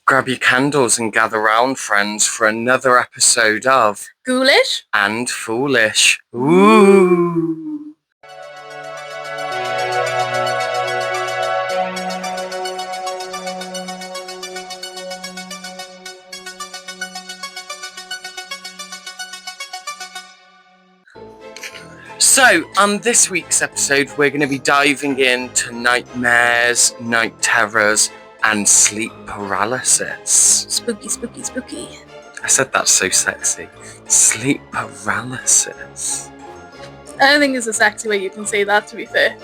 Grab your candles and gather round, friends, for another episode of Ghoulish and Foolish. Ooh. So, on this week's episode, we're going to be diving into nightmares, night terrors, and sleep paralysis. Spooky, spooky, spooky. I said that's so sexy. Sleep paralysis. I don't think it's a sexy way you can say that, to be fair.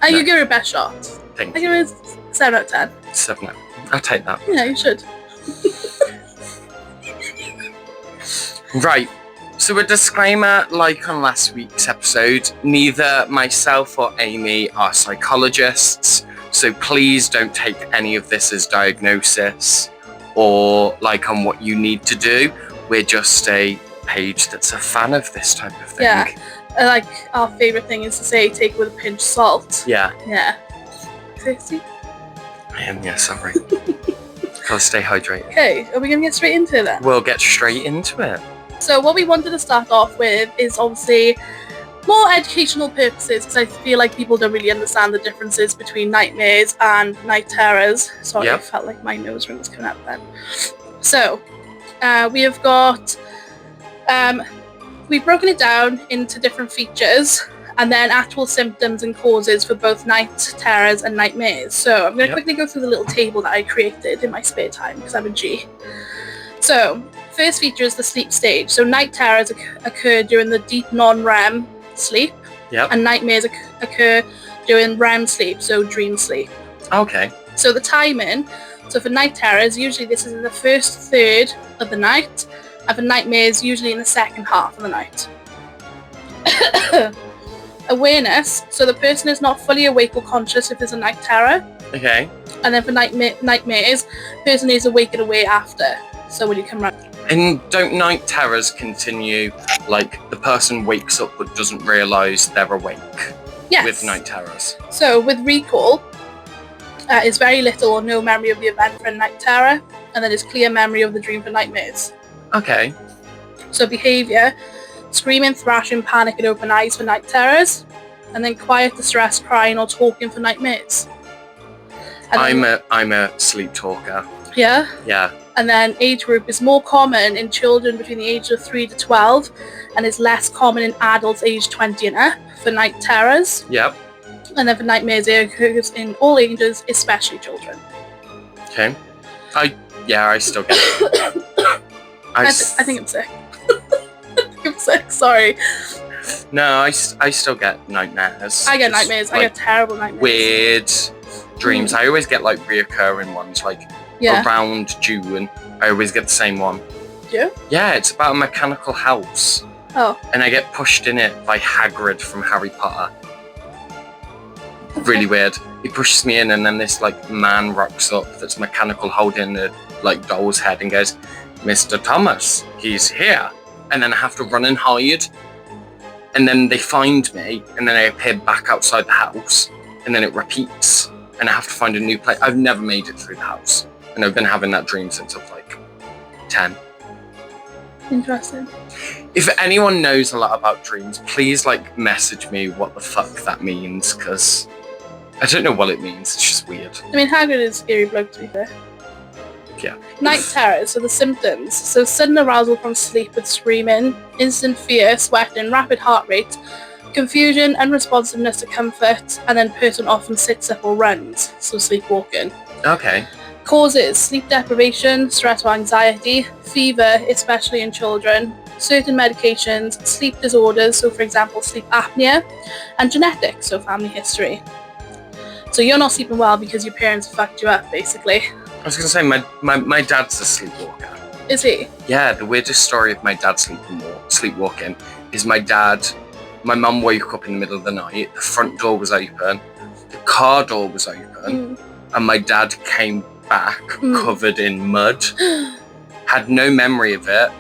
You give it a best shot. Thank I you. give it a 7 out of 10. 7 out. I'll take that. Yeah, you should. Right. So a disclaimer, like on last week's episode, neither myself or Amy are psychologists, so please don't take any of this as diagnosis or like on what you need to do. We're just a page that's a fan of this type of thing. Yeah. Like, our favourite thing is to say, take it with a pinch of salt. Yeah. Yeah. Sexy. I am, yeah, sorry. Gotta stay hydrated. Okay, are we going to get straight into it then? We'll get straight into it. So what we wanted to start off with is obviously more educational purposes, because I feel like people don't really understand the differences between nightmares and night terrors. Sorry, Yep. I felt like my nose ring was coming out then. So we have got, we've broken it down into different features and then actual symptoms and causes for both night terrors and nightmares. So I'm going to quickly go through the little table that I created in my spare time because I'm a G. So first feature is the sleep stage. So night terrors occur during the deep non-REM sleep, and nightmares occur during REM sleep, so dream sleep. Okay. So the timing, so for night terrors, usually this is in the first third of the night, and for nightmares, usually in the second half of the night. Awareness, so the person is not fully awake or conscious if there's a night terror. Okay. And then for nightmares, the person is awake and aware after. So when you come around. And don't night terrors continue, like the person wakes up but doesn't realise they're awake? Yes. With night terrors. So with recall, it's very little or no memory of the event for a night terror, and then it's clear memory of the dream for nightmares. Okay. So behaviour, screaming, thrashing, panic and open eyes for night terrors, and then quiet, distress, crying or talking for nightmares. And I'm a sleep talker. Yeah? Yeah. And then age group is more common in children between the ages of 3 to 12 and is less common in adults aged 20 and up for night terrors. Yep. And then for nightmares, it occurs in all ages, especially children. Okay. I still get it. I think I'm sick. I think I'm sick, sorry. No, I still get nightmares. I get nightmares. I get terrible nightmares. Weird dreams. I always get like reoccurring ones, like around June. I always get the same one. Yeah? Yeah, it's about a mechanical house. Oh. And I get pushed in it by Hagrid from Harry Potter. Okay. Really weird. He pushes me in and then this like man rocks up that's mechanical holding a like doll's head and goes, "Mr. Thomas, he's here." And then I have to run and hide. And then they find me and then I appear back outside the house and then it repeats and I have to find a new place. I've never made it through the house. And I've been having that dream since I was like 10. Interesting. If anyone knows a lot about dreams, please like message me what the fuck that means, because I don't know what it means. It's just weird. I mean, Hagrid is a scary bloke, to be fair. Yeah. Night terrors, so the symptoms. So sudden arousal from sleep with screaming, instant fear, sweating, rapid heart rate, confusion, unresponsiveness to comfort, and then person often sits up or runs, so sleepwalking. Okay. Causes: sleep deprivation, stress or anxiety, fever, especially in children, certain medications, sleep disorders, so for example sleep apnea, and genetics, so family history. So you're not sleeping well because your parents fucked you up, basically. I was going to say, my dad's a sleepwalker. Is he? Yeah, the weirdest story of my dad sleepwalking is my mum woke up in the middle of the night, the front door was open, the car door was open, and my dad came back covered in mud, had no memory of it,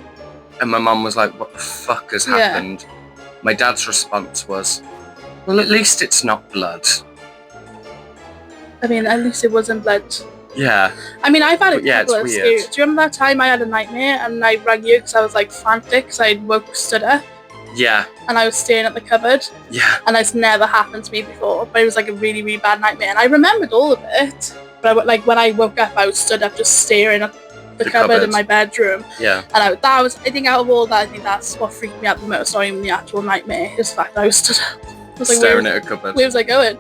and my mum was like, "What the fuck has happened?" My dad's response was, "Well, at least it's not blood." I mean, at least it wasn't blood Yeah. I mean, I've had a But yeah, couple it's of weird. scary. Do you remember that time I had a nightmare and I rang you because I was like frantic because I stood up Yeah. and I was staring at the cupboard Yeah. and it's never happened to me before. But it was like a really, really bad nightmare and I remembered all of it. But like when I woke up, I was stood up just staring at the cupboard in my bedroom. Yeah. And I think out of all that, I think that's what freaked me out the most. Not even the actual nightmare, is the fact that I was stood up. I was like, Staring at a cupboard. where was I going?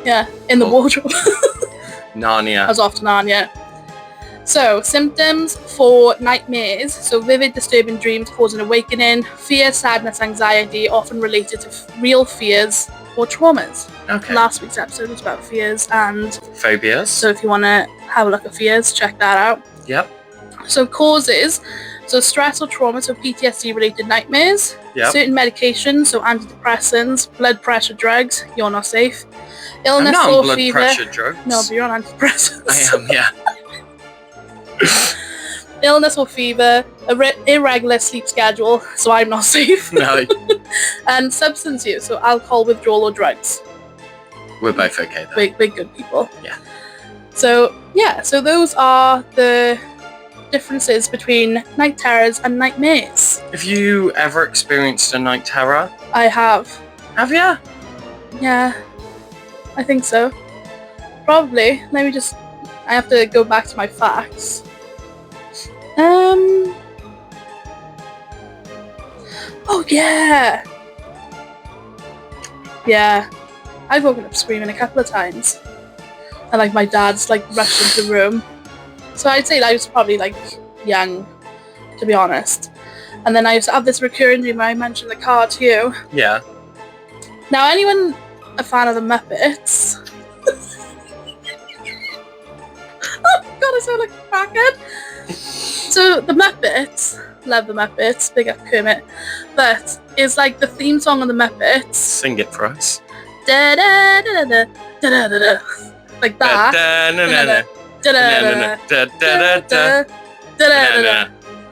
Yeah, in the wardrobe. Narnia. I was off to Narnia. So, symptoms for nightmares. So, vivid, disturbing dreams cause an awakening. Fear, sadness, anxiety, often related to real fears or traumas. Okay. Last week's episode was about fears and Phobias. so if you want to have a look at fears, check that out. Yep. So causes, so stress or trauma, so PTSD related nightmares, Yep. certain medications, so antidepressants, blood pressure drugs, you're not safe, illness I'm not or on blood fever. pressure drugs. No, but you're on antidepressants. I am, yeah. Illness or fever, irregular sleep schedule, so I'm not safe. No. And substance use, so alcohol withdrawal or drugs. We're both okay though. We're good people. Yeah. So those are the differences between night terrors and nightmares. Have you ever experienced a night terror? I have. Have you? Yeah, I think so. Probably. I have to go back to my facts. Oh yeah. Yeah. I've woken up screaming a couple of times. And like my dad's like rushed into the room. So I'd say I was probably like young, to be honest. And then I used to have this recurring dream where I mentioned the car to you. Yeah. Now, anyone a fan of the Muppets? Oh god, I sound like a crackhead. So the Muppets, love the Muppets, big up Kermit, but it's like the theme song of the Muppets. Sing it for us. Da da da da da da da da, like that.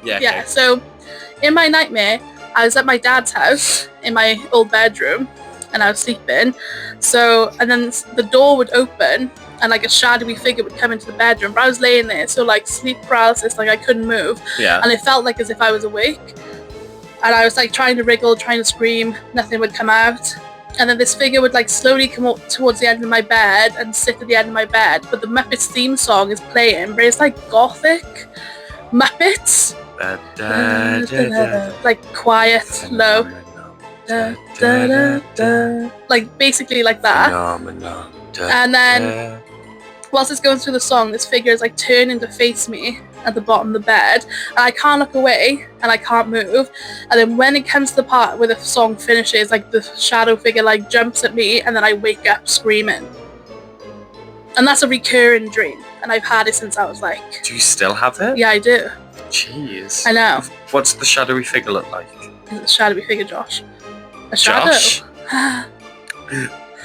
Yeah, so in my nightmare, I was at my dad's house in my old bedroom and I was sleeping. So, and then the door would open and like a shadowy figure would come into the bedroom. But I was laying there, so like sleep paralysis, like I couldn't move. Yeah. And it felt like as if I was awake. And I was like trying to wriggle, trying to scream, nothing would come out. And then this figure would like slowly come up towards the end of my bed and sit at the end of my bed. But the Muppets theme song is playing, but it's like gothic Muppets. Like quiet, low. Like basically like that. And then whilst it's going through the song, this figure is like turning to face me at the bottom of the bed, and I can't look away and I can't move. And then when it comes to the part where the song finishes, like the shadow figure like jumps at me and then I wake up screaming. And that's a recurring dream, and I've had it since I was like... Do you still have it? Yeah, I do. Jeez. I know. What's the shadowy figure look like? It's a shadowy figure, Josh. A shadow. Josh?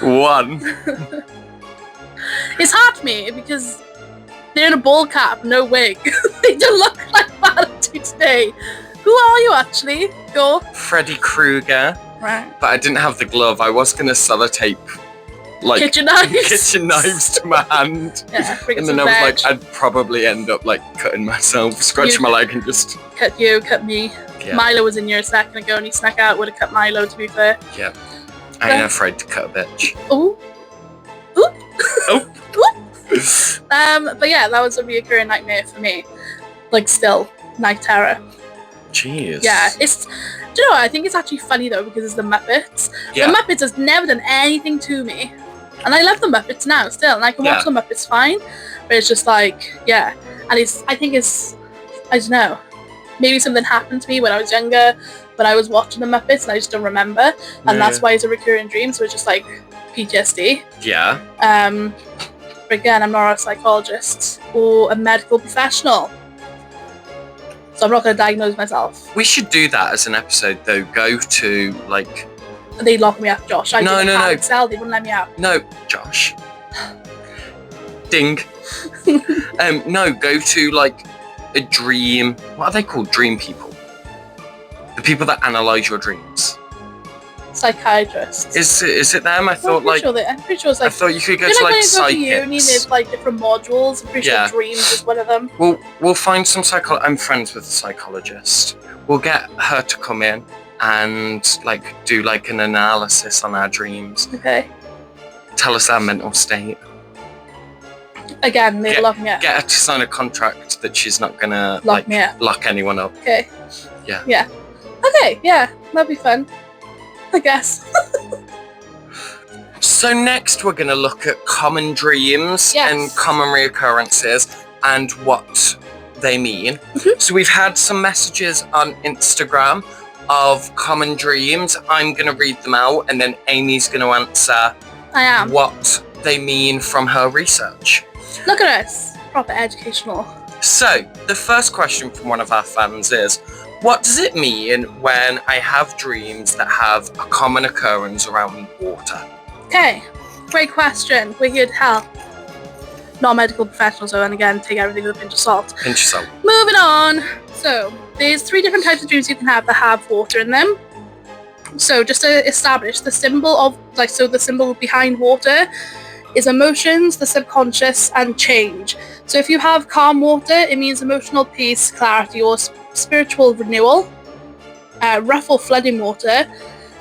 One. It's hard for me because they're in a ball cap, no wig. They don't look like that today. Who are you actually? Go. Freddy Krueger. Right. But I didn't have the glove. I was going to sellotape like kitchen knives. kitchen knives to my hand. Yeah, bring And some then I was veg. like, I'd probably end up like cutting myself, scratching my leg and just... Cut you, cut me. Yeah. Milo was in here a second ago and he snuck out. Would have cut Milo, to be fair. Yeah. I ain't afraid to cut a bitch. Ooh. Ooh. Oh. But yeah, that was a reoccurring nightmare for me. Like still, night terror. Jeez. Yeah, it's... Do you know what? I think it's actually funny though because it's the Muppets. Yeah. The Muppets has never done anything to me. And I love the Muppets now still. And I can watch the Muppets fine. But it's just like, yeah. And I think it's, I don't know. Maybe something happened to me when I was younger, when I was watching the Muppets and I just don't remember. And that's why it's a recurring dream. So it's just like PTSD. Yeah. But again, I'm not a psychologist or a medical professional. So I'm not going to diagnose myself. We should do that as an episode though. Go to like... They'd lock me up, Josh. No. Cell, they wouldn't let me out. No, Josh. Ding. No, go to like a dream... What are they called? Dream people. The people that analyse your dreams. Psychiatrists. Is it them? I thought like I'm pretty sure it's like. I thought you could go You to know, like like when you go to uni, psychics. there's like different modules. I'm pretty Yeah. sure dreams is one of them. We'll find some I'm friends with a psychologist. We'll get her to come in and like do like an analysis on our dreams. Okay. Tell us our mental state. Again, they lock me up. Get her to sign a contract that she's not gonna Lock me up. lock anyone up. Okay. Yeah. Yeah. Okay. Yeah, that'd be fun. I guess. So next we're going to look at common dreams Yes. and common reoccurrences and what they mean. Mhm. So we've had some messages on Instagram of common dreams. I'm going to read them out and then Amy's going to answer I am. what they mean from her research. Look at us. Proper educational. So the first question from one of our fans is, what does it mean when I have dreams that have a common occurrence around water? Okay. Great question. We're here to help. Not medical professionals, so, and again, take everything with a pinch of salt. Pinch of salt. Moving on. So, there's 3 different types of dreams you can have that have water in them. So, just to establish the symbol of, the symbol behind water is emotions, the subconscious, and change. So, if you have calm water, it means emotional peace, clarity, or spiritual renewal. Rough or flooding water,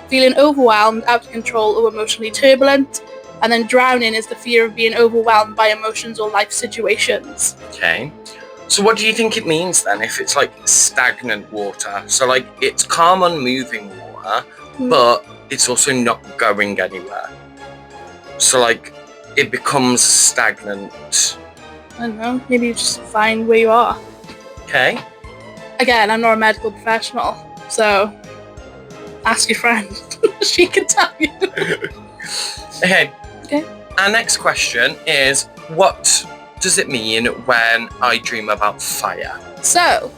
feeling overwhelmed, out of control, or emotionally turbulent. And then drowning is the fear of being overwhelmed by emotions or life situations. Okay. So what do you think it means then if it's like stagnant water? So like it's calm unmoving water, but it's also not going anywhere. So like it becomes stagnant. I don't know, maybe you just find where you are. Okay. Again, I'm not a medical professional, so ask your friend. She can tell you. Okay. Okay. Our next question is, what does it mean when I dream about fire? So,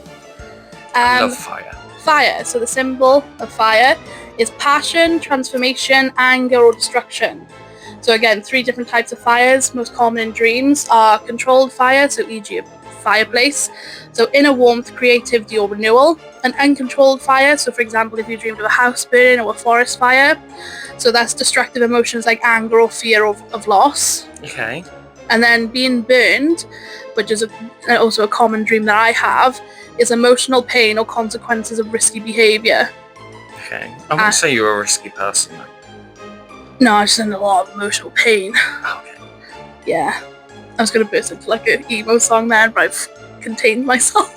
I love fire. Fire. So the symbol of fire is passion, transformation, anger, or destruction. So again, 3 different types of fires. Most common in dreams are controlled fire, so e.g. a fireplace. So inner warmth, creativity, or renewal. An uncontrolled fire, so for example, if you dreamed of a house burning or a forest fire, so that's destructive emotions like anger or fear of loss. Okay. And then being burned, which is also a common dream that I have, is emotional pain or consequences of risky behaviour. Okay. I wouldn't say you're a risky person though. No, I just in a lot of emotional pain. Okay. Yeah. I was going to burst into like an emo song then, but I've contained myself.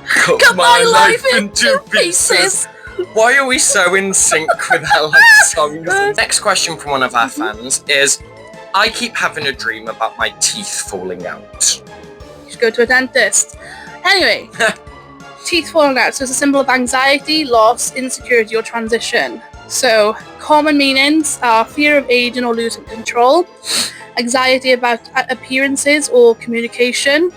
Cut my life into pieces. Why are we so in sync with our like songs? Next question from one of our fans is, I keep having a dream about my teeth falling out. You should go to a dentist. Anyway, teeth falling out. So it's a symbol of anxiety, loss, insecurity, or transition. So common meanings are fear of aging or losing control, anxiety about appearances or communication,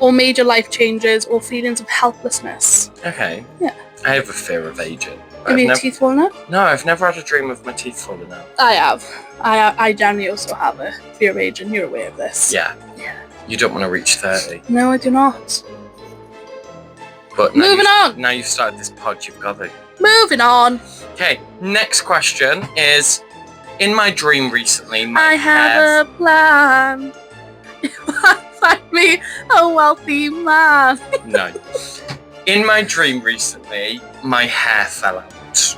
or major life changes or feelings of helplessness. Okay. Yeah. I have a fear of aging. Have your teeth fallen out? No, I've never had a dream of my teeth falling out. I have. I generally also have a fear of aging. You're aware of this. Yeah. Yeah. You don't want to reach 30. No, I do not. But Moving on. Now you've started this pod, you've got to. Moving on. Okay, next question is, in my dream recently, my I have a plan. Find me a wealthy man. No. In my dream recently, my hair fell out.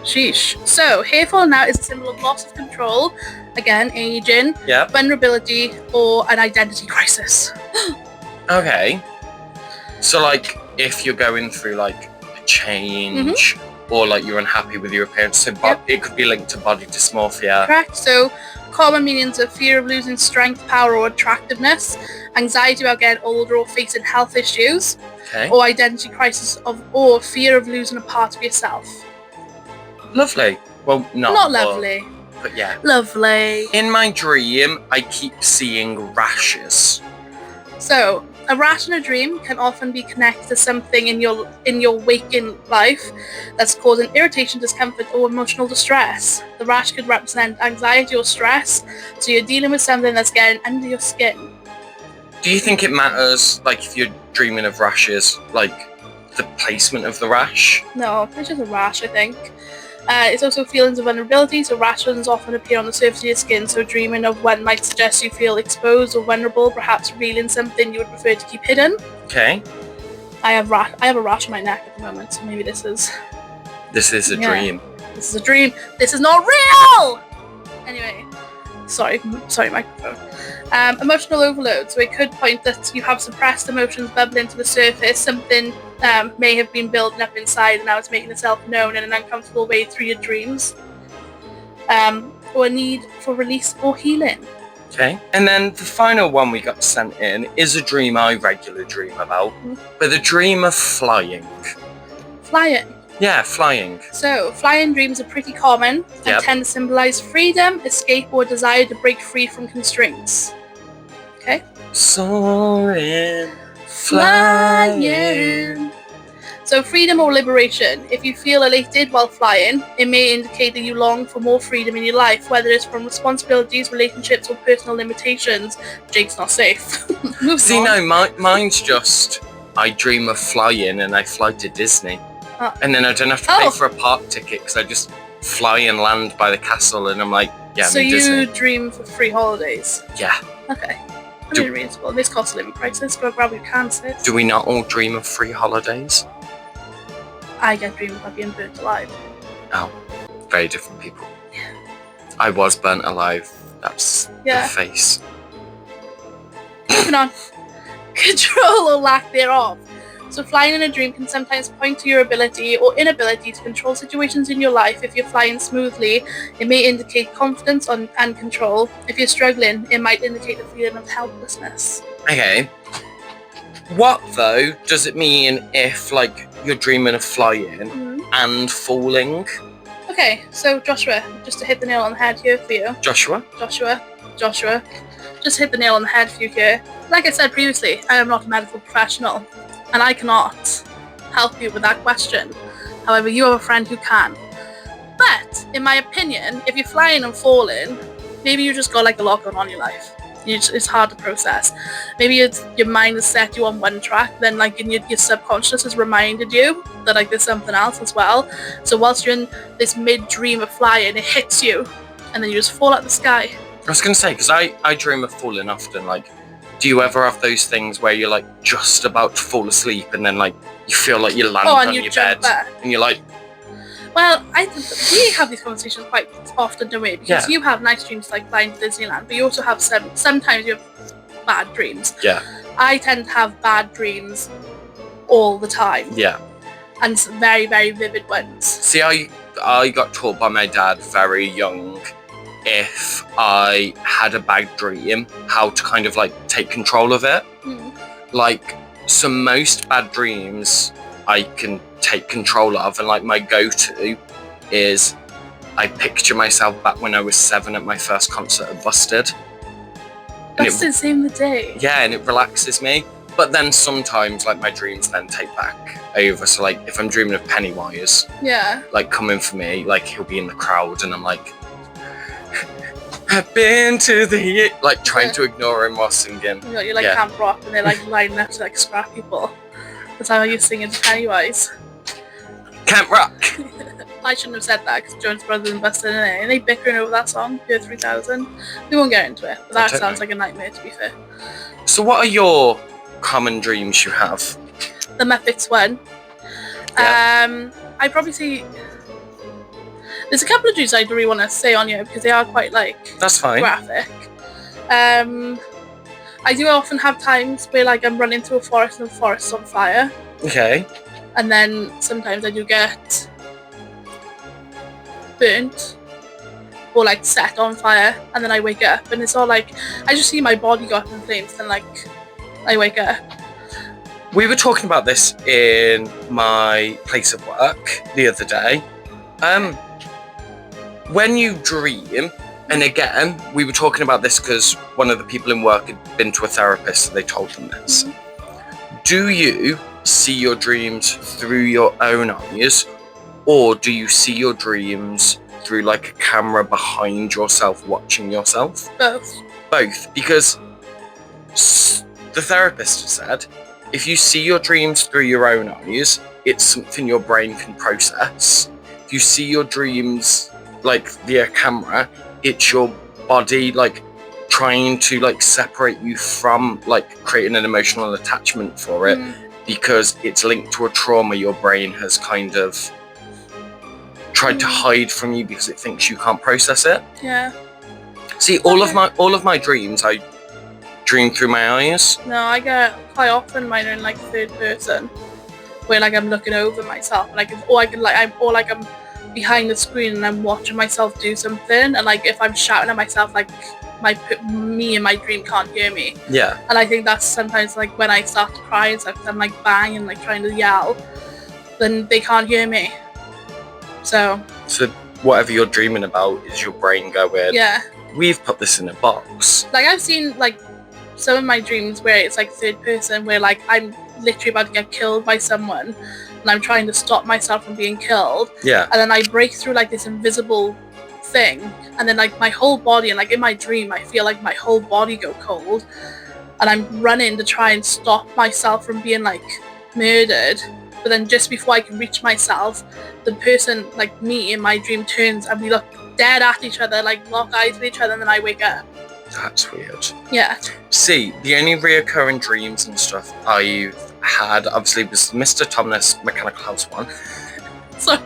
Sheesh. So, hair falling out is a symbol of loss of control, again, aging, Yep. vulnerability, or an identity crisis. Okay. So, like, if you're going through, like, a change, or, like, you're unhappy with your appearance, so it could be linked to body dysmorphia. Correct. So, common meanings are fear of losing strength, power, or attractiveness, anxiety about getting older or facing health issues, Okay. or identity crisis or fear of losing a part of yourself. Lovely. Well, Not lovely. But yeah. Lovely. In my dream, I keep seeing rashes. So, a rash in a dream can often be connected to something in your waking life that's causing irritation, discomfort, or emotional distress. The rash could represent anxiety or stress, so you're dealing with something that's getting under your skin. Do you think it matters, like, if you're dreaming of rashes, like, the placement of the rash. No, it's just a rash, I think. It's also feelings of vulnerability, so rashes often appear on the surface of your skin, so dreaming of one might suggest you feel exposed or vulnerable, perhaps revealing something you would prefer to keep hidden. Okay. I have a rash on my neck at the moment, so maybe this is... This is a dream. This is a dream. This is not real! Anyway, sorry microphone. Emotional overload, so it could point that you have suppressed emotions bubbling to the surface, something may have been building up inside and now it's making itself known in an uncomfortable way through your dreams. Or a need for release or healing. Okay. And then the final one we got sent in is a dream I regularly dream about, but the dream of flying. Flying. Yeah, flying. So, flying dreams are pretty common and tend to symbolize freedom, escape, or desire to break free from constraints. Okay? Soaring, flying. So, freedom or liberation. If you feel elated while flying, it may indicate that you long for more freedom in your life, whether it's from responsibilities, relationships, or personal limitations. Jake's not safe. See, no, mine's just I dream of flying and I fly to Disney. And then I don't have to pay for a park ticket because I just fly and land by the castle and I'm like, yeah, I'm so in you Disney. dream for free holidays? Yeah. Okay. I mean, reasonable. This cost of living crisis, but grab your can, sis. Do we not all dream of free holidays? I get dream about being burnt alive. Oh, very different people. Yeah. I was burnt alive. That's the face. Moving on. Control or lack thereof. So flying in a dream can sometimes point to your ability or inability to control situations in your life. If you're flying smoothly, it may indicate confidence and control. If you're struggling, it might indicate a feeling of helplessness. Okay. What, though, does it mean if, like, you're dreaming of flying and falling? Okay, so Joshua, just to hit the nail on the head here for you. Joshua, just hit the nail on the head for you here. Like I said previously, I am not a medical professional, and I cannot help you with that question. However, you have a friend who can. But, in my opinion, if you're flying and falling, maybe you just got like a lot going on in your life. It's hard to process. Maybe your mind has set you on one track, then like in your subconscious has reminded you that like there's something else as well. So whilst you're in this mid-dream of flying, it hits you, and then you just fall out the sky. I was going to say, because I dream of falling often, like, do you ever have those things where you're like just about to fall asleep and then like you feel like you land on your bed and you're like... Well, we have these conversations quite often, don't we? Because you have nice dreams like flying to Disneyland, but you also have sometimes you have bad dreams. Yeah. I tend to have bad dreams all the time. Yeah. And very, very vivid ones. See, I got taught by my dad very young, if I had a bad dream, how to kind of like take control of it. Like, so most bad dreams I can take control of, and like my go-to is I picture myself back when I was 7 at my first concert at Busted. Busted saved the day. Yeah, and it relaxes me. But then sometimes like my dreams then take back over. So like if I'm dreaming of Pennywise, like coming for me, like he'll be in the crowd and I'm like, I've been to the... like trying to ignore him while singing. You're like Camp Rock and they're like lining up to like scrap people. That's how you're singing to Pennywise. Camp Rock! I shouldn't have said that because Jonas Brothers and Busted in it. And they bickering over that song, Year 3000. We won't get into it, but that sounds like a nightmare to be fair. So what are your common dreams you have? The Muppets one. I'd probably say... There's a couple of dreams I really want to say on here because they are quite like... That's fine. Graphic. I do often have times where like I'm running through a forest and the forest's on fire. Okay. And then sometimes I do get burnt or like set on fire, and then I wake up and it's all like I just see my body go up in flames, then like I wake up. We were talking about this in my place of work the other day. When you dream, and again, we were talking about this because one of the people in work had been to a therapist, so they told them this. Do you see your dreams through your own eyes, or do you see your dreams through like a camera behind yourself watching yourself? Both. Both, because the therapist said if you see your dreams through your own eyes, it's something your brain can process. If you see your dreams like via camera, it's your body like trying to like separate you from like creating an emotional attachment for it, because it's linked to a trauma your brain has kind of tried to hide from you because it thinks you can't process it. Yeah. See, all of my dreams, I dream through my eyes. No, I get quite often mine are in like third person, where like I'm looking over myself, and I'm behind the screen and I'm watching myself do something, and like if I'm shouting at myself, like me in my dream can't hear me. Yeah. And I think that's sometimes like when I start to cry and stuff, 'cause I'm like banging, like trying to yell, then they can't hear me. So whatever you're dreaming about is your brain going, yeah, we've put this in a box. like I've seen like some of my dreams where it's like third person, where like I'm literally about to get killed by someone and I'm trying to stop myself from being killed. Yeah. And then I break through like this invisible thing, and then like my whole body, and like in my dream I feel like my whole body go cold, and I'm running to try and stop myself from being like murdered. But then just before I can reach myself, the person, like me in my dream, turns and we look dead at each other, like lock eyes with each other, and then I wake up. That's weird. Yeah. See, the only reoccurring dreams and stuff I've had, obviously, was Mr. Thomas Mechanical House one. So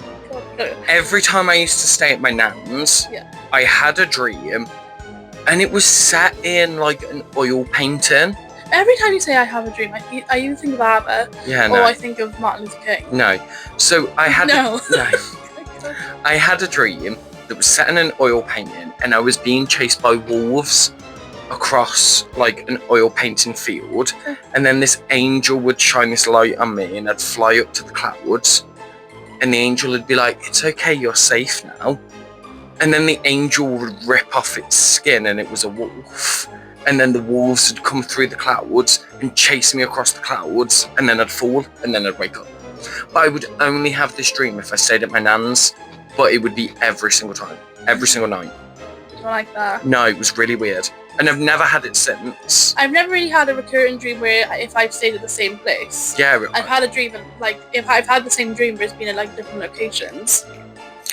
Every time I used to stay at my nan's, I had a dream, and it was set in like an oil painting. every time you say I have a dream, I either think of ABBA, Yeah, or no. I think of Martin Luther King. No. So I had No. I had a dream that was set in an oil painting, and I was being chased by wolves across like an oil painting field, and then this angel would shine this light on me, and I'd fly up to the clouds, and the angel would be like, "It's okay, you're safe now." And then the angel would rip off its skin, and it was a wolf. And then the wolves would come through the clouds and chase me across the clouds, and then I'd fall, and then I'd wake up. But I would only have this dream if I stayed at my nan's, but it would be every single time, every single night. I don't like that. No, it was really weird. And I've never had it since. I've never really had a recurring dream where if I've stayed at the same place. Yeah. I've had a dream, like if I've had the same dream, but it's been at like different locations.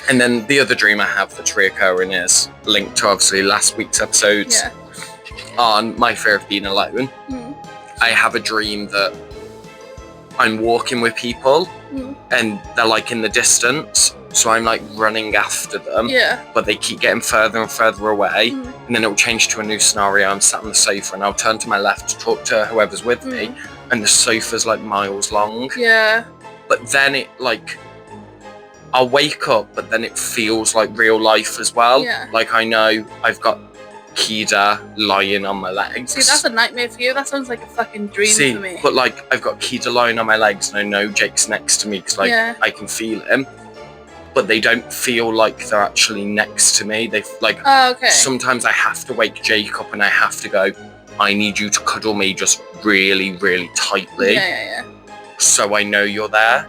And then the other dream I have that's reoccurring is linked to obviously last week's episodes on my fear of being alone. I have a dream that I'm walking with people and they're like in the distance, so I'm like running after them, but they keep getting further and further away, and then it will change to a new scenario. I'm sat on the sofa and I'll turn to my left to talk to whoever's with me, and the sofa's like miles long. But then it like, I'll wake up, but then it feels like real life as well. Like I know I've got Kida lying on my legs. See, that's a nightmare for you. That sounds like a fucking dream for me. But like I've got Kida lying on my legs, and I know Jake's next to me because like I can feel him. But they don't feel like they're actually next to me. They like sometimes I have to wake Jake up and I have to go, I need you to cuddle me just really, really tightly. So I know you're there.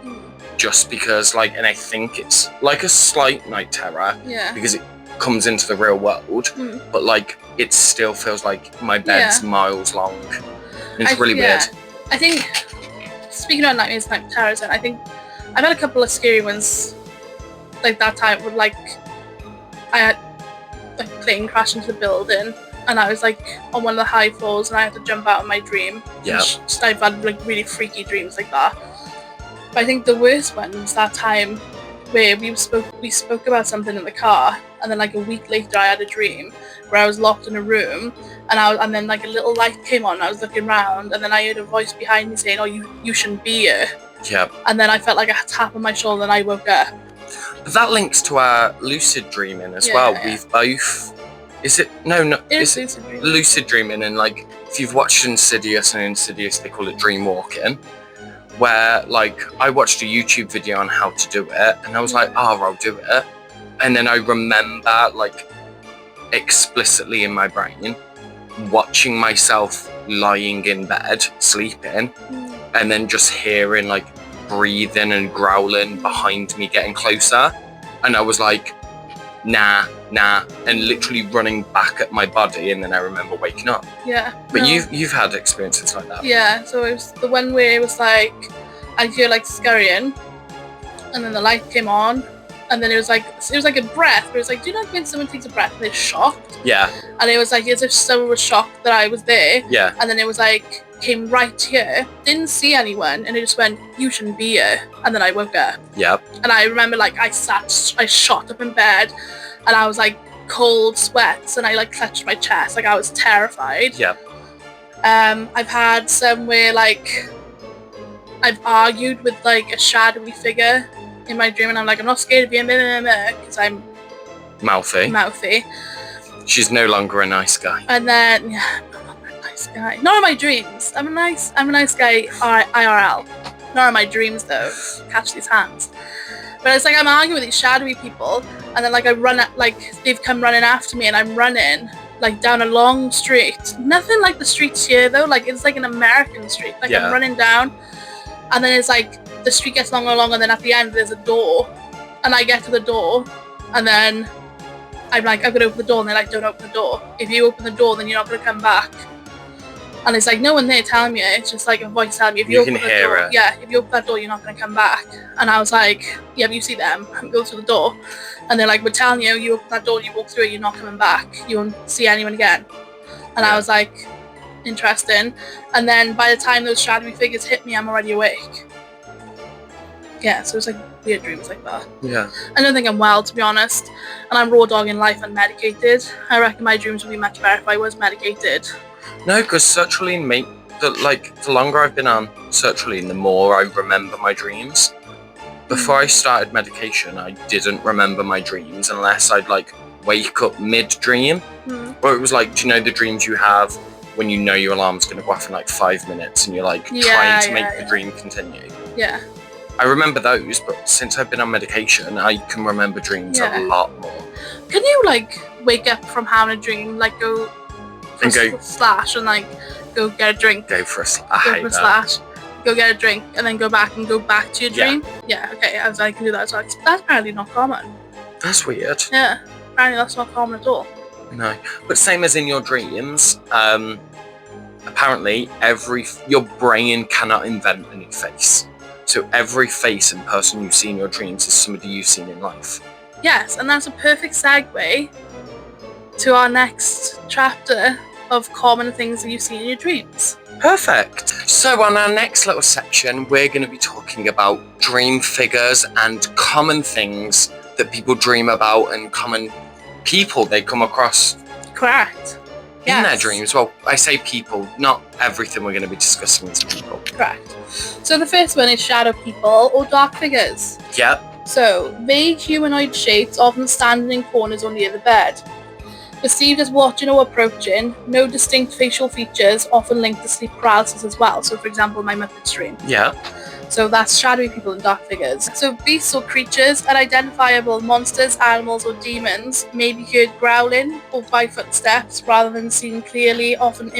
Just because like, and I think it's like a slight night terror because it comes into the real world, but like it still feels like my bed's miles long. And it's really weird. I think, speaking of nightmares, night terrors, and I think I've had a couple of scary ones like that time with like, I had like a plane crash into the building, and I was like on one of the high floors, and I had to jump out of my dream. I've had like really freaky dreams like that. But I think the worst one was that time where we spoke about something in the car, and then like a week later I had a dream where I was locked in a room, and then like a little light came on, I was looking around, and then I heard a voice behind me saying, "Oh, you shouldn't be here." And then I felt like a tap on my shoulder, and I woke up. But that links to our lucid dreaming as well. We've both... Is it? No. It's lucid dreaming. Lucid dreaming, and like, if you've watched Insidious, and Insidious they call it dream walking, where like, I watched a YouTube video on how to do it, and I was like, oh, I'll do it. And then I remember like, explicitly in my brain, watching myself lying in bed, sleeping, and then just hearing like, breathing and growling behind me getting closer, and I was like, nah, nah, and literally running back at my body, and then I remember waking up. Yeah. But no. you've had experiences like that. Yeah, so it was the one where it was like, I'd hear like scurrying, and then the light came on, and then it was like a breath, where it was like, do you know when someone takes a breath and they're shocked? Yeah. And it was like as if someone was shocked that I was there. Yeah. And then it was like, came right here, didn't see anyone, and it just went, you shouldn't be here. And then I woke up. Yep. And I remember like I shot up in bed, and I was like cold sweats, and I like clutched my chest, like I was terrified. Yep. I've had some where like I've argued with like a shadowy figure in my dream, and I'm like, I'm not scared of you, because I'm mouthy. She's no longer a nice guy. And then, yeah, I'm not a nice guy. Not in my dreams. I'm a nice guy IRL. Not in my dreams though. Catch these hands. But it's like I'm arguing with these shadowy people, and then like I run at, like they've come running after me, and I'm running like down a long street. Nothing like the streets here though. Like it's like an American street. Like I'm running down, and then it's like the street gets longer and longer, and then at the end there's a door, and I get to the door, and then I'm like, I'm gonna open the door, and they're like, don't open the door. If you open the door, then you're not gonna come back. And it's like no one there telling me it. It's just like a voice telling me, if you open the door, if you open that door, you're not gonna come back. And I was like, yeah, but you see them, go through the door. And they're like, we're telling you, you open that door, you walk through it, you're not coming back. You won't see anyone again. And I was like, interesting. And then by the time those shadowy figures hit me, I'm already awake. Yeah, so it's like weird dreams like that. Yeah. I don't think I'm well, to be honest. And I'm raw dogging life unmedicated. I reckon my dreams would be much better if I was medicated. No, because sertraline the longer I've been on sertraline, the more I remember my dreams. Before I started medication, I didn't remember my dreams unless I'd like wake up mid-dream. Or it was like, do you know the dreams you have when you know your alarm's going to go off in like 5 minutes and you're like trying to make the dream continue? Yeah. I remember those, but since I've been on medication, I can remember dreams a lot more. Can you like wake up from having a dream, like go for a slash and like go get a drink? Go for a slash. Go get a drink and then go back and go back to your dream? Yeah, okay, I was like, I can do that. So that's apparently not common. That's weird. Yeah, apparently that's not common at all. No, but same as in your dreams, apparently your brain cannot invent a new face. So every face and person you see in your dreams is somebody you've seen in life. Yes, and that's a perfect segue to our next chapter of common things that you see in your dreams. Perfect. So on our next little section, we're going to be talking about dream figures and common things that people dream about and common people they come across. Correct. In their dreams. Well, I say people, not everything we're going to be discussing is people. Correct. So the first one is shadow people or dark figures. Yep. So vague humanoid shapes often standing in corners or near the bed. Perceived as watching or approaching, no distinct facial features, often linked to sleep paralysis as well. So for example, my Muppet dream. Yeah. So that's shadowy people and dark figures. So beasts or creatures, unidentifiable monsters, animals or demons may be heard growling or by footsteps rather than seen clearly, often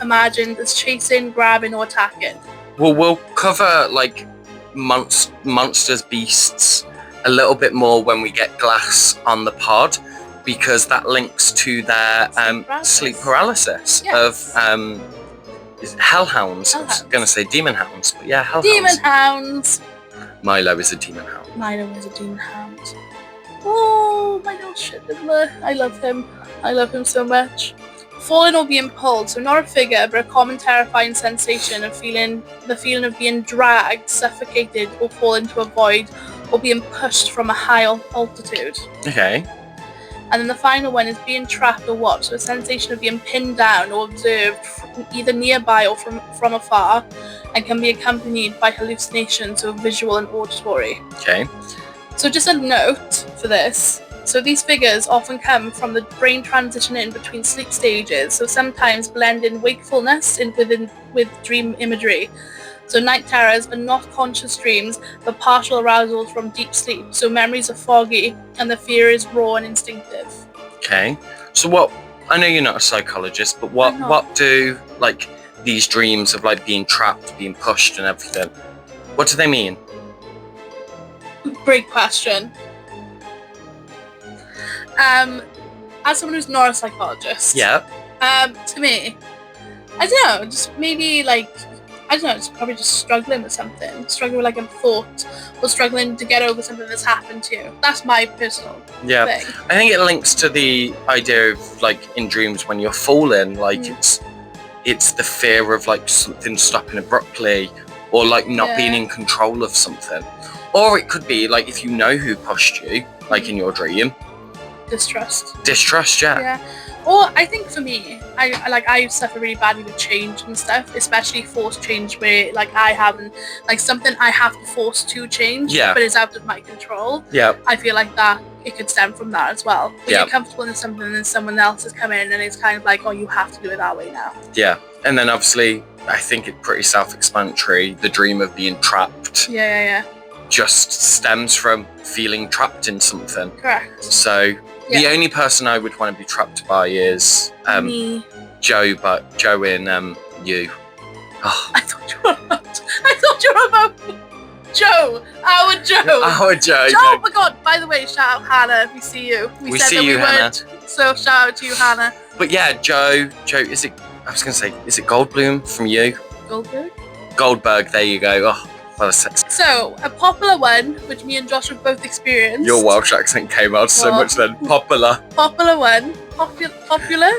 imagined as chasing, grabbing or attacking. Well, we'll cover like monsters, beasts a little bit more when we get Glass on the pod, because that links to their sleep paralysis of hellhounds. I was going to say demon hounds, but yeah, hellhounds. Demon hounds. Milo is a demon hound. Milo is a demon hound. Oh, my little shit. I love him. I love him so much. Falling or being pulled, so not a figure, but a common terrifying sensation of the feeling of being dragged, suffocated, or fall into a void, or being pushed from a high altitude. Okay. And then the final one is being trapped or watched, so a sensation of being pinned down or observed from either nearby or from afar, and can be accompanied by hallucinations, so visual and auditory. Okay. So just a note for this. So these figures often come from the brain transitioning between sleep stages, so sometimes blend in wakefulness with dream imagery. So night terrors are not conscious dreams, but partial arousals from deep sleep. So memories are foggy, and the fear is raw and instinctive. Okay. So I know you're not a psychologist, but what do like these dreams of like being trapped, being pushed and everything, what do they mean? Great question. as someone who's not a psychologist, Yeah. to me, I don't know, just maybe like, I don't know, it's probably just struggling with something, struggling with like a thought, or struggling to get over something that's happened to you. That's my personal thing. I think it links to the idea of like in dreams when you're falling, like it's the fear of like something stopping abruptly, or like not being in control of something. Or it could be like if you know who pushed you, like in your dream. Distrust, yeah. Or I think for me, I suffer really badly with change and stuff, especially forced change where like I haven't, like something I have to force to change, but it's out of my control. Yeah. I feel like that it could stem from that as well. When you're comfortable in something and then someone else has come in and it's kind of like, oh, you have to do it that way now. Yeah. And then obviously, I think it's pretty self-explanatory. The dream of being trapped. Yeah. Just stems from feeling trapped in something. Correct. So the only person I would want to be trapped by is me. Joe, but Joe in You. Oh. I thought you were about Joe. Our Joe. Our Joe. Oh my god, by the way, shout out Hannah. We see you. We said see that you, we Hannah. Would. So shout out to you, Hannah. But yeah, Joe, is it Goldblum from You? Goldberg, there you go. Oh. So, a popular one, which me and Josh have both experienced. Your Welsh accent came out so much then. Popular. Popular one. Popular?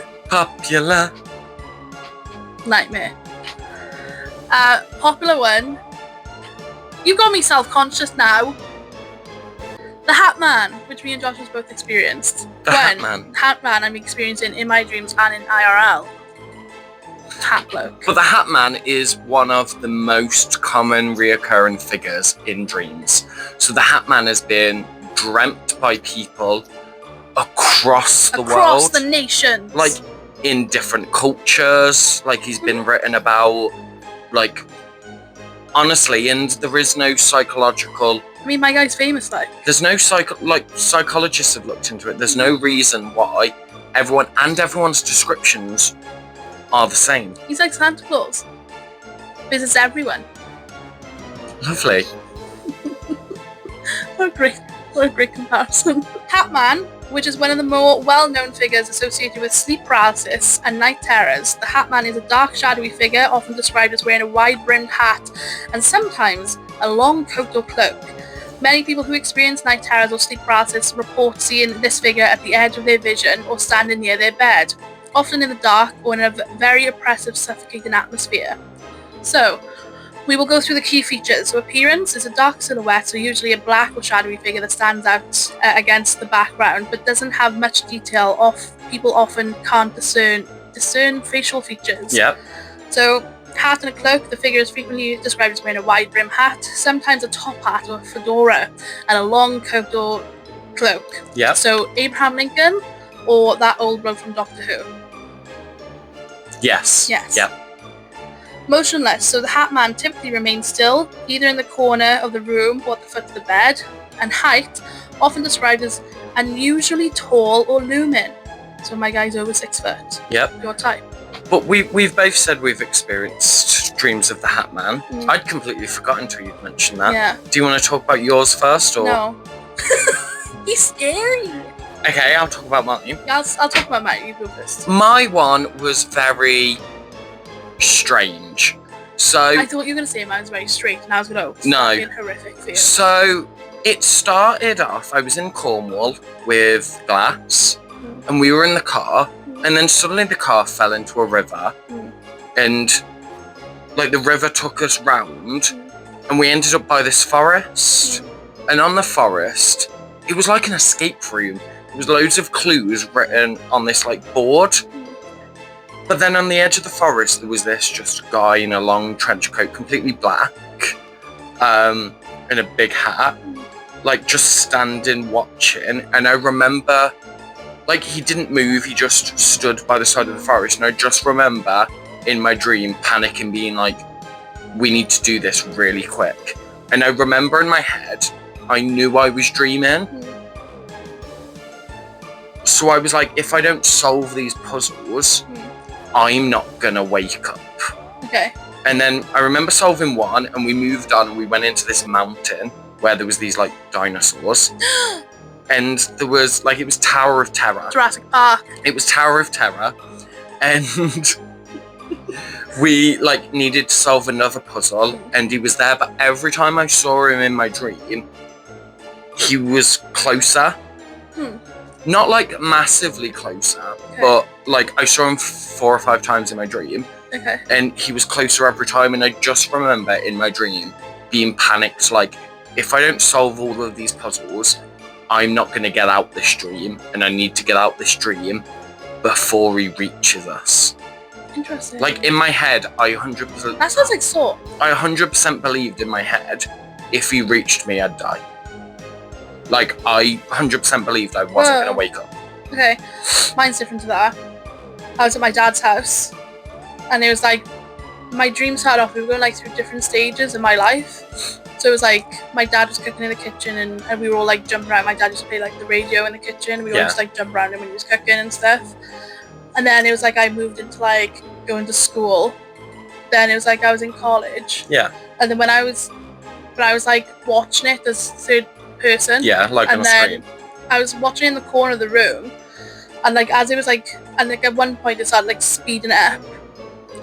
Nightmare. Popular one. You've got me self-conscious now. The Hat Man, which me and Josh have both experienced. Hat Man I'm experiencing in my dreams and in IRL. Hat bloke. But the Hat Man is one of the most common reoccurring figures in dreams. So the Hat Man has been dreamt by people across the world. Across the nation. Like in different cultures. Like he's been written about. Like honestly, and there is no psychological. I mean, my guy's famous like. There's no psychologists have looked into it. There's no reason why everyone's descriptions are the same. He's like Santa Claus. Visits everyone. Lovely. What a great comparison. Hat Man, which is one of the more well-known figures associated with sleep paralysis and night terrors. The Hat Man is a dark, shadowy figure, often described as wearing a wide-brimmed hat and sometimes a long coat or cloak. Many people who experience night terrors or sleep paralysis report seeing this figure at the edge of their vision or standing near their bed, often in the dark or in a very oppressive, suffocating atmosphere. So, we will go through the key features. So appearance is a dark silhouette, so usually a black or shadowy figure that stands out against the background, but doesn't have much detail. People often can't discern facial features. Yep. So, hat and a cloak, the figure is frequently described as wearing a wide brim hat, sometimes a top hat or a fedora, and a long coat or cloak. Yep. So Abraham Lincoln or that old bloke from Doctor Who. Yes. Yep. Motionless, so the Hat Man typically remains still, either in the corner of the room or at the foot of the bed, and height, often described as unusually tall or looming. So my guy's over 6 foot. Yep. Your type. But we've both said we've experienced dreams of the Hat Man. I'd completely forgotten until you'd mentioned that. Yeah. Do you want to talk about yours first, or? No. He's scary. Okay, I'll talk about mine. I'll talk about mine. You go first. My one was very strange. So I thought you were going to say mine was very straight, and I was going to no. Horrific for you. So it started off. I was in Cornwall with Glass, and we were in the car, and then suddenly the car fell into a river, and like the river took us round, and we ended up by this forest, and on the forest, it was like an escape room. There was loads of clues written on this like board. But then on the edge of the forest, there was this just guy in a long trench coat, completely black, and a big hat, like just standing watching. And I remember, like he didn't move, he just stood by the side of the forest. And I just remember in my dream panicking, being like, we need to do this really quick. And I remember in my head, I knew I was dreaming. So I was like, if I don't solve these puzzles, I'm not gonna wake up. Okay. And then I remember solving one, and we moved on, and we went into this mountain where there was these like dinosaurs. and there was like, it was Tower of Terror. Jurassic Park. It was Tower of Terror, and we like needed to solve another puzzle, and he was there. But every time I saw him in my dream, he was closer. Not like massively closer, but like I saw him 4 or 5 times in my dream. Okay. And he was closer every time, and I just remember in my dream being panicked, like, if I don't solve all of these puzzles, I'm not going to get out this dream, and I need to get out this dream before he reaches us. Interesting. Like, in my head, I 100%... That sounds like Saw. I 100% believed in my head, if he reached me, I'd die. Like, I 100% believed I wasn't going to wake up. Okay. Mine's different to that. I was at my dad's house, and it was like, my dream started off, we were going like through different stages in my life. So it was like, my dad was cooking in the kitchen, and we were all like jumping around. My dad used to play like the radio in the kitchen. We all just like jump around him when he was cooking and stuff. And then it was like, I moved into like going to school. Then it was like, I was in college. Yeah. And then when I was like watching it as third person. Yeah, like on a screen. I was watching in the corner of the room, and like as it was like, and like at one point it started like speeding up,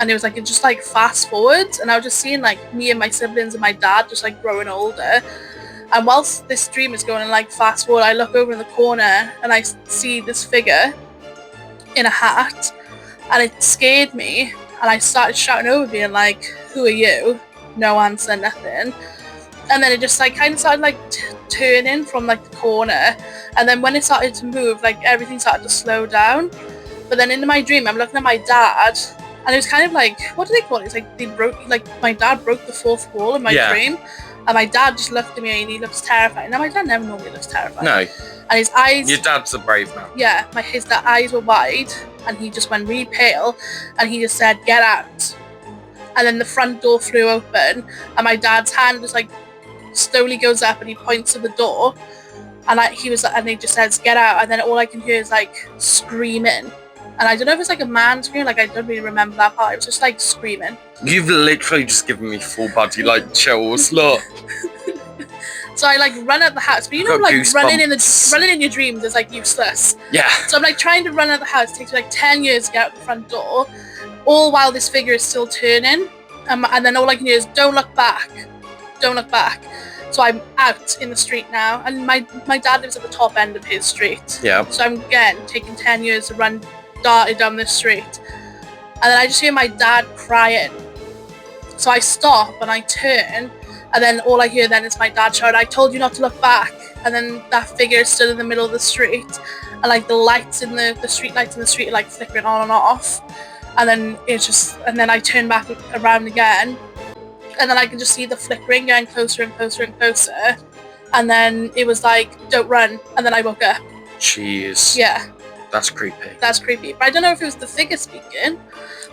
and it was like, it just like fast forwards, and I was just seeing like me and my siblings and my dad just like growing older. And whilst this dream is going and like fast forward, I look over in the corner and I see this figure in a hat, and it scared me, and I started shouting over, being like, "Who are you?" No answer, nothing. And then it just like kind of started like turning from like the corner, and then when it started to move, like everything started to slow down. But then in my dream, I'm looking at my dad, and it was kind of like, what do they call it? It's like they broke, like my dad broke the fourth wall in my dream, and my dad just looked at me and he looks terrified. Now my dad never normally looks terrified. No. And his eyes. Your dad's a brave man. Yeah, his eyes were wide, and he just went really pale, and he just said, "Get out." And then the front door flew open, and my dad's hand just like slowly goes up, and he points to the door, and he just says, "Get out." And then all I can hear is like screaming, and I don't know if it's like a man scream, like I don't really remember that part. It was just like screaming. You've literally just given me full body like chills. Look. So I like run out the house, but you know, like running in your dreams is like useless. Yeah. So I'm like trying to run out the house. It takes me like 10 years to get out the front door, all while this figure is still turning, and then all I can hear is, "Don't look back, don't look back." So I'm out in the street now, and my dad lives at the top end of his street. Yeah. So I'm again taking 10 years to run darted down this street, and then I just hear my dad crying. So I stop and I turn, and then all I hear then is my dad shout, "I told you not to look back." And then that figure stood in the middle of the street, and like the lights in the street lights in the street are like flickering on and off, and then and then I turn back around again. And then I can just see the flickering getting closer and closer and closer. And then it was like, "Don't run." And then I woke up. Jeez. Yeah. That's creepy. That's creepy. But I don't know if it was the figure speaking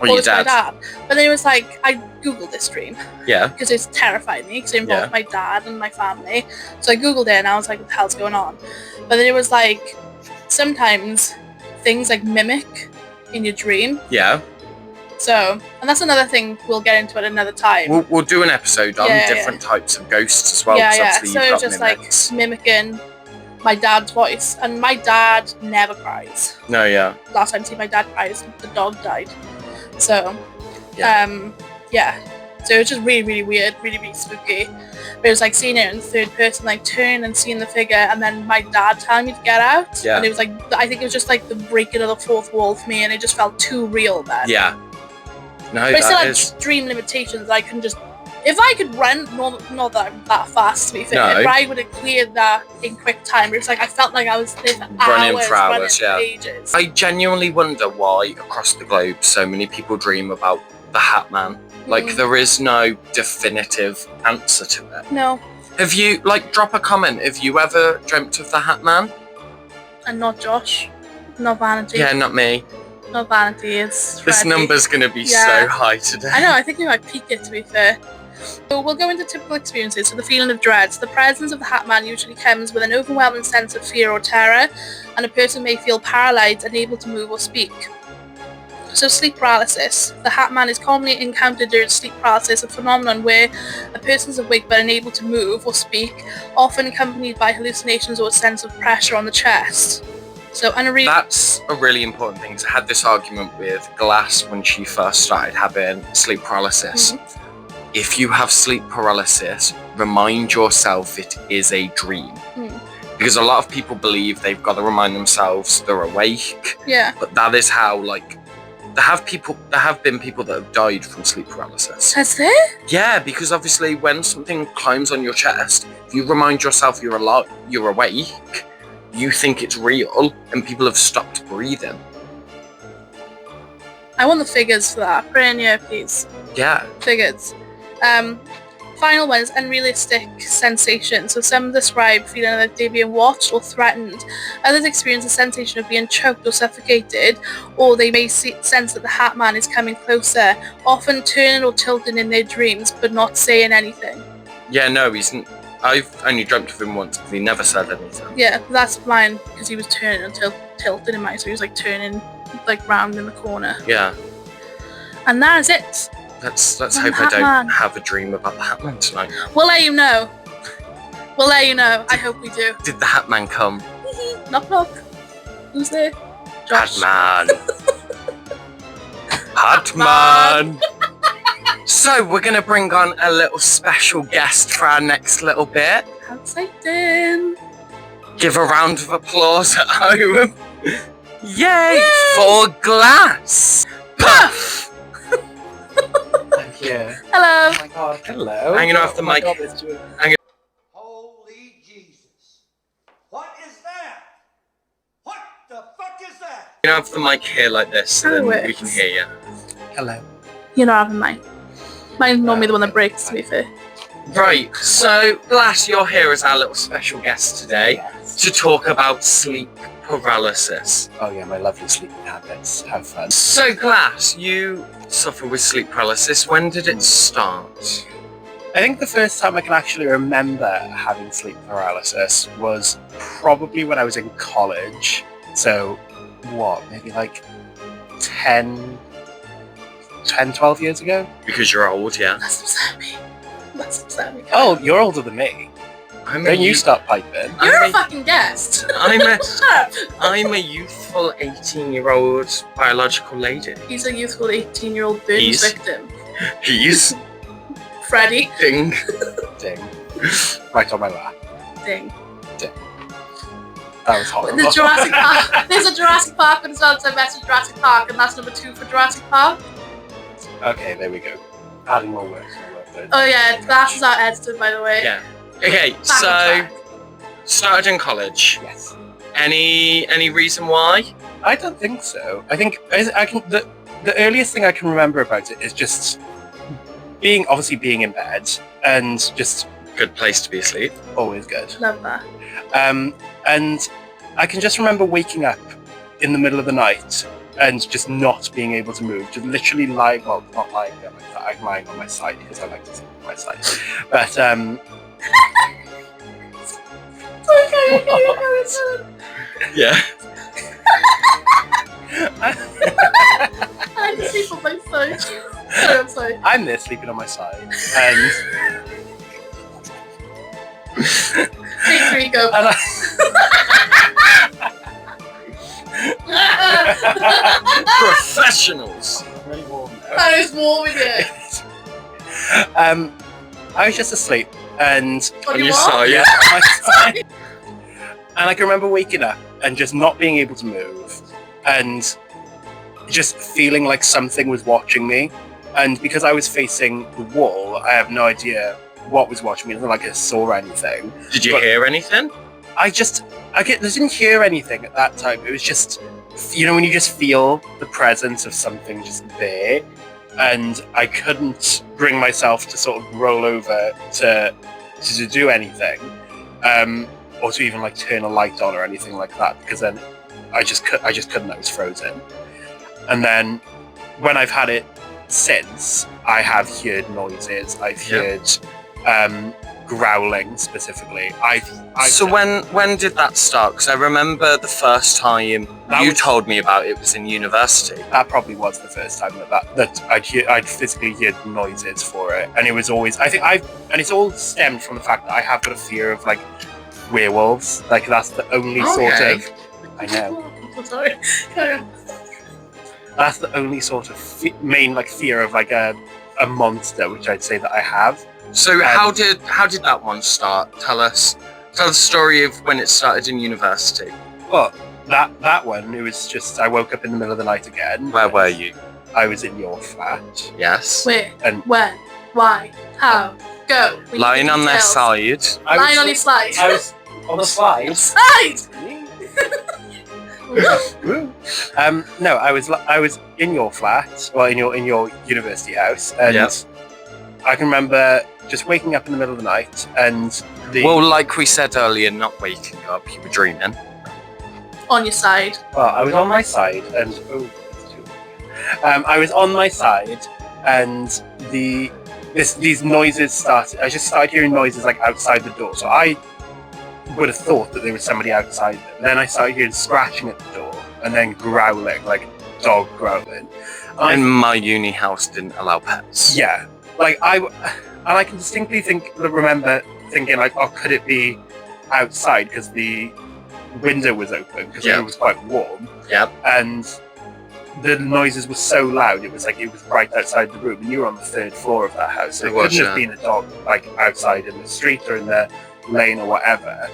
or your dad. My dad. But then it was like, I googled this dream. Yeah. Because it's terrified me, because it involved my dad and my family. So I googled it, and I was like, what the hell's going on? But then it was like, sometimes things like mimic in your dream. Yeah. So, and that's another thing we'll get into at another time. We'll do an episode on different types of ghosts as well. Yeah. So it's just mimics. Like mimicking my dad's voice, and my dad never cries. No, yeah. Last time I see my dad cry, the dog died. So, So it was just really, really weird, really, really spooky. But it was like seeing it in third person, like turn and seeing the figure, and then my dad telling me to get out. Yeah. And it was like, I think it was just like the breaking of the fourth wall for me, and it just felt too real then. Yeah. No, but I still had dream limitations. I can just, if I could run, not that I'm that fast to be fair, but I would have cleared that in quick time. It was like I felt like I was running for ages. I genuinely wonder why across the globe so many people dream about the Hat Man. Like there is no definitive answer to it. No. Have you, like, drop a comment, have you ever dreamt of the Hat Man? And not Josh. Not Vanity. Yeah, not me. Not Vanity, it's Freddy. This number's going to be so high today. I know, I think we might peak it, to be fair. So we'll go into typical experiences. So the feeling of dread. So the presence of the Hat Man usually comes with an overwhelming sense of fear or terror, and a person may feel paralysed, unable to move or speak. So sleep paralysis. The Hat Man is commonly encountered during sleep paralysis, a phenomenon where a person is awake but unable to move or speak, often accompanied by hallucinations or a sense of pressure on the chest. So that's a really important thing. I had this argument with Glass when she first started having sleep paralysis. If you have sleep paralysis, remind yourself it is a dream. Because a lot of people believe they've got to remind themselves they're awake. Yeah. But that is how, like, there have been people that have died from sleep paralysis. Has there? Yeah, because obviously when something climbs on your chest, if you remind yourself you're awake, you think it's real, and people have stopped breathing. I want the figures for that. Put it in here, please. Yeah. Figures. Final one is unrealistic sensation. So some describe feeling like they're being watched or threatened. Others experience a sensation of being choked or suffocated, or they may sense that the Hat Man is coming closer, often turning or tilting in their dreams, but not saying anything. Yeah, no, I've only dreamt of him once, but he never said anything. Yeah, that's mine, because he was turning and tilting in mine, so he was like turning like round in the corner. Yeah. And that is it. Let's hope I don't have a dream about the Hat Man tonight. We'll let you know. I hope we do. Did the Hat Man come? Knock knock. Who's there? Josh. Hat Man. Hat Man. So we're going to bring on a little special guest for our next little bit. How exciting. Give a round of applause at home. Yay! For Glass. Puff! Yeah. Hello. Oh my god. Hello. Hanging off the mic. God, Holy Jesus. What is that? What the fuck is that? You know, have the mic here like this, so then we can hear you. Hello. You're not having mine. Mine's normally the one that breaks, to be fair. Right, so Glass, you're here as our little special guest today to talk about sleep paralysis. Oh yeah, my lovely sleeping habits. Have fun. So Glass, you suffer with sleep paralysis. When did it start? I think the first time I can actually remember having sleep paralysis was probably when I was in college. So, maybe like 12 years ago? Because you're old, yeah. That's upset me. Oh, you're older than me. Don't you start piping. You're a fucking guest. I'm a Shut up. I'm a youthful 18-year-old biological lady. He's a youthful 18-year-old burns victim. He's Freddy. ding. Ding. Right on my lap. Ding. That was horrible. There's Jurassic Park. There's a Jurassic Park and so that's Jurassic Park, and that's number 2 for Jurassic Park. Okay, there we go. Adding more words. Oh yeah, Glass is our editor, by the way. Yeah. Okay, Back on so track. started in college. Yes. Any reason why? I don't think so. I think I can. The earliest thing I can remember about it is just being in bed and just Good place to be asleep. always good. Love that. And I can just remember waking up in the middle of the night and just not being able to move, just literally lying. Well, not lying on my side. I'm lying on my side because I like to sleep on my side. But Yeah. I can sleep on my side. Sorry, I'm sorry. I'm there sleeping on my side, and Take 3, go. and Professionals. I'm really warm now. That is warm in here. I was just asleep, and On On your your what? side. yeah, on my side. And I can remember waking up and just not being able to move, and just feeling like something was watching me. And because I was facing the wall, I have no idea what was watching me. It wasn't like I saw anything. Did you But- hear anything? I didn't hear anything at that time. It was just, when you just feel the presence of something just there, and I couldn't bring myself to sort of roll over to do anything, or to even like turn a light on or anything like that, because then I just couldn't. I was frozen. And then when I've had it since, I have heard noises. I've heard growling specifically. So when did that start? Because I remember the first time told me about it was in university. That probably was the first time that I'd physically heard noises for it, and it was always and it's all stemmed from the fact that I have got a fear of like werewolves. Like that's the only sort of. I know. I'm sorry. Carry on. That's the only sort of main like fear of like a monster, which I'd say that I have. So how did that one start? Tell the story of when it started in university. Well, that one, it was just I woke up in the middle of the night again. Where were you? I was in your flat. Yes. Where? And when? Why? How? Go. We need lying the on their details. side. Lying on your slide. I was on the slide. Slide! No, I was in your flat, well, in your university house, and I can remember just waking up in the middle of the night, and well, like we said earlier, not waking up, you were dreaming. On your side. Well, I was on my side, and I was on my side, and these noises started. I just started hearing noises like outside the door, so I would have thought that there was somebody outside. Then I started hearing scratching at the door, and then growling, like dog growling. And my uni house didn't allow pets. Yeah, like I can distinctly remember thinking like, oh, could it be outside because the window was open because it was quite warm. Yep. And the noises were so loud, it was right outside the room, and you were on the 3rd floor of that house. So it couldn't have been a dog like outside in the street or in the lane or whatever.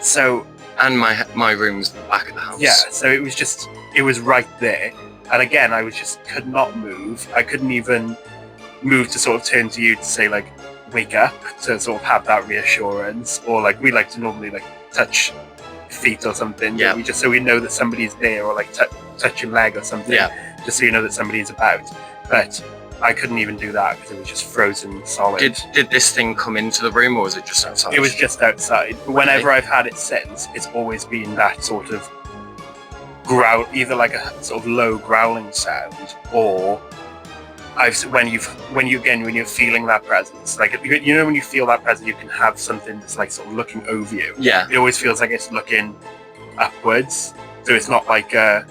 So and my room's the back of the house. Yeah, so it was right there. And again, I could not move. I couldn't even move to sort of turn to you to say like, wake up, to sort of have that reassurance, or like we like to normally like touch feet or something. Yeah. Just so we know that somebody's there, or like touch your leg or something. Yeah. Just so you know that somebody's about. But I couldn't even do that because it was just frozen solid. Did this thing come into the room, or was it just outside? It was just outside. But whenever I've had it since, it's always been that sort of growl, either like a sort of low growling sound, or when you're feeling that presence, like you know when you feel that presence, you can have something that's like sort of looking over you. Yeah. It always feels like it's looking upwards, so it's not like a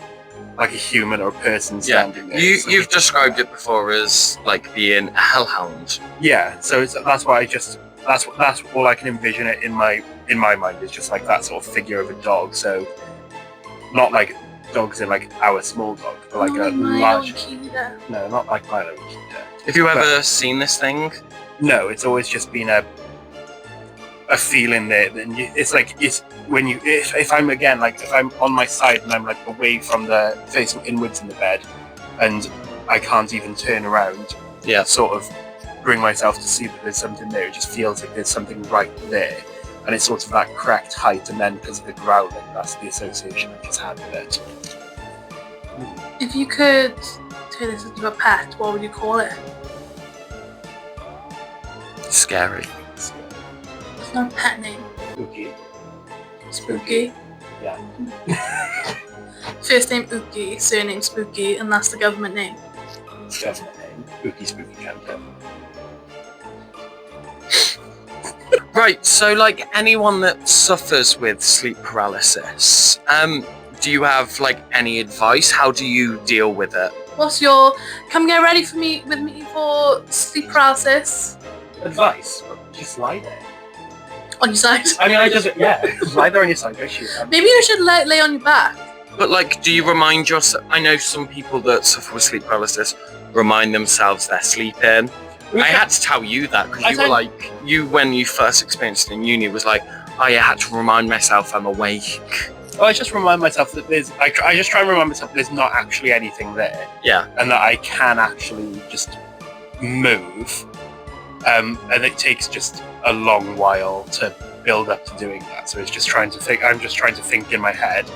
human or a person standing there. You've described it before as like being a hellhound. Yeah, so that's why that's all I can envision it in my mind is just like that sort of figure of a dog. So not like dogs in like our small dog, but like a large. No, not like Milo and Kita. Have you ever seen this thing? No, it's always just been a feeling there. Then it's when you if I'm again like if I'm on my side and I'm like away from the facing inwards in the bed, and I can't even turn around. Yeah. Sort of bring myself to see that there's something there. It just feels like there's something right there, and it's sort of that correct height. And then because of the growling, that's the association I just had with it. If you could turn this into a pet, what would you call it? Scary. There's no pet name. Spooky. Spooky. Yeah. First name Ookie, surname Spooky, and that's the government name. Government name. Spooky Canto. Right, so like anyone that suffers with sleep paralysis, do you have like any advice? How do you deal with it? What's your come get ready with me for sleep paralysis? Advice? Just lie there. On your side. I mean, just lie there on your side. Go shoot them. Maybe you should lay on your back. But like, do you remind yourself? I know some people that suffer with sleep paralysis remind themselves they're sleeping. I had to tell you that because when you first experienced it in uni, was like, I had to remind myself I'm awake. Well, I just remind myself that I just try and remind myself there's not actually anything there. Yeah. And that I can actually just move. And it takes just a long while to build up to doing that. So it's just trying to think. I'm just trying to think in my head.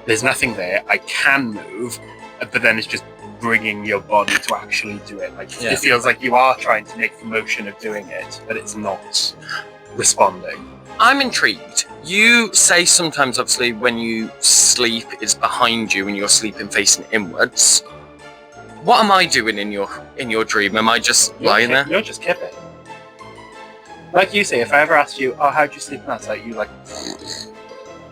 There's nothing there. I can move, but then it's just bringing your body to actually do it. Like it feels like you are trying to make the motion of doing it, but it's not responding. I'm intrigued. You say sometimes, obviously, when you sleep, it's behind you and you're sleeping facing inwards. What am I doing in your dream? Am I just lying there? You're just kipping. Like you say, if I ever asked you, oh, how'd you sleep last night? You like,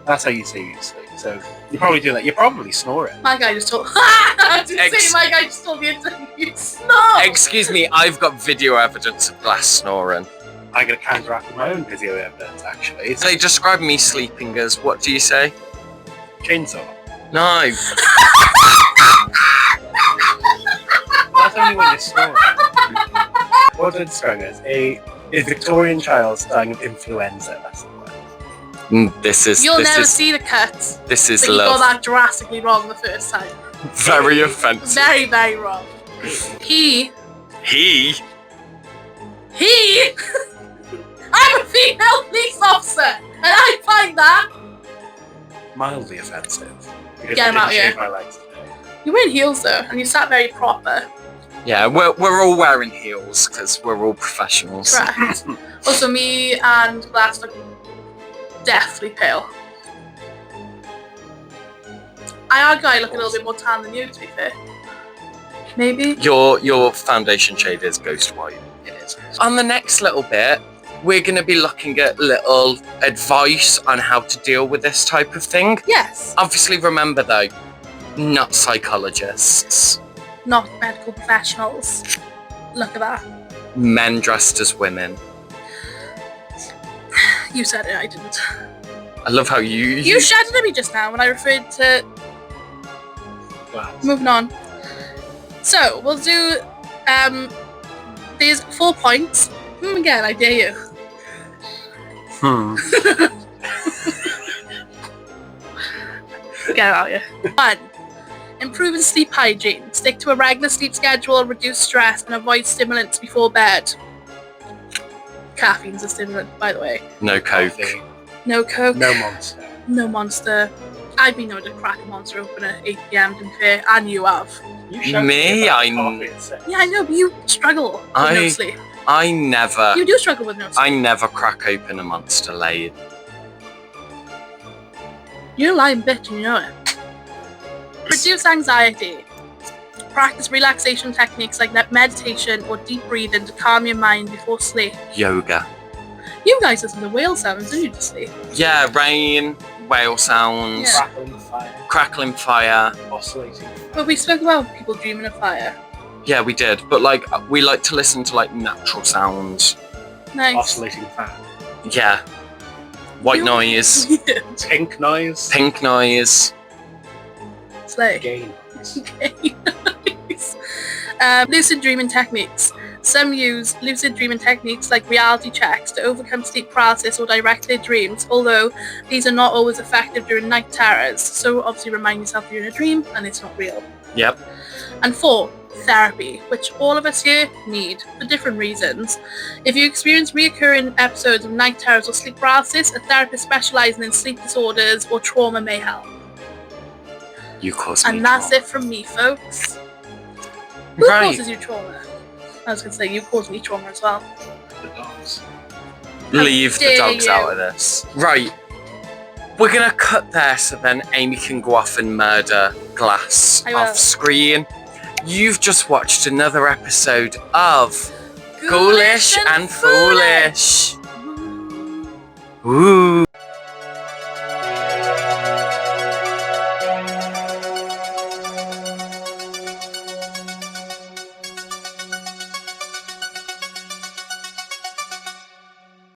that's how you say you sleep. So you probably do that. You're probably snoring. My guy just told. I didn't say my guy just told me you snore. Excuse me, I've got video evidence of Glass snoring. I'm going to counteract with my own video evidence, actually. They describe me sleeping as, what do you say? Chainsaw. No. That's only when you're snoring. What did describe it as? A Victorian child dying of influenza. That's the word. You'll never see the cuts. This is But you got love. that drastically wrong the first time. Very offensive. Very, very wrong. He. I'm a female police officer, and I find that. Mildly offensive. Because Get him I out didn't here. shave my legs today. You were in heels though, and you sat very proper. Yeah, we're all wearing heels because we're all professionals. Correct. Also, me and Glass look deathly pale. I argue I look a little bit more tan than you, to be fair. Maybe. Your foundation shade is ghost white. It is. On the next little bit, we're going to be looking at little advice on how to deal with this type of thing. Yes. Obviously, remember though, not psychologists. Not medical professionals. Look at that. Men dressed as women. You said it, I didn't. I love how you You shouted at me just now when I referred to. Glass. Moving on. So we'll do. There's 4 points. Again, I dare you. Get out here. 1. Improving sleep hygiene. Stick to a regular sleep schedule, reduce stress, and avoid stimulants before bed. Caffeine's a stimulant, by the way. No coke. Coffee. No Coke. No monster. No Monster. I've been known to crack a Monster open at 8 PM, to be fair, and you have. You shouted Me? about I'm- coffee and sex. Yeah, I know, but you struggle with no I- sleep. I never You do struggle with no sleep. crack open a Monster late. You're a lying bitch, and you know it. Reduce anxiety. Practice relaxation techniques like meditation or deep breathing to calm your mind before sleep. Yoga. You guys listen to whale sounds, don't you, to sleep? Yeah, rain, whale sounds, Yeah. Crackling fire. crackling fire. Oscillating. But we spoke about people dreaming of fire. Yeah, we did. But like, we like to listen to like natural sounds. Nice. Oscillating fan. Yeah. White You- noise, Pink noise. pink noise. Slay. Gain. Okay, nice. Lucid dreaming techniques. Some use lucid dreaming techniques like reality checks to overcome sleep paralysis or direct their dreams, although these are not always effective during night terrors, so obviously remind yourself you're in a dream and it's not real. Yep. And 4, therapy, which all of us here need for different reasons. If you experience recurring episodes of night terrors or sleep paralysis, a therapist specializing in sleep disorders or trauma may help. You cause me And that's trauma. it from me, folks. Who Right. causes you trauma? I was going to say, you cause me trauma as well. The dogs. Leave the dare dogs you. out of this. Right. We're gonna cut there so then Amy can go off and murder Glass I will. off screen. You've just watched another episode of Ghoulish and Foolish. Ooh.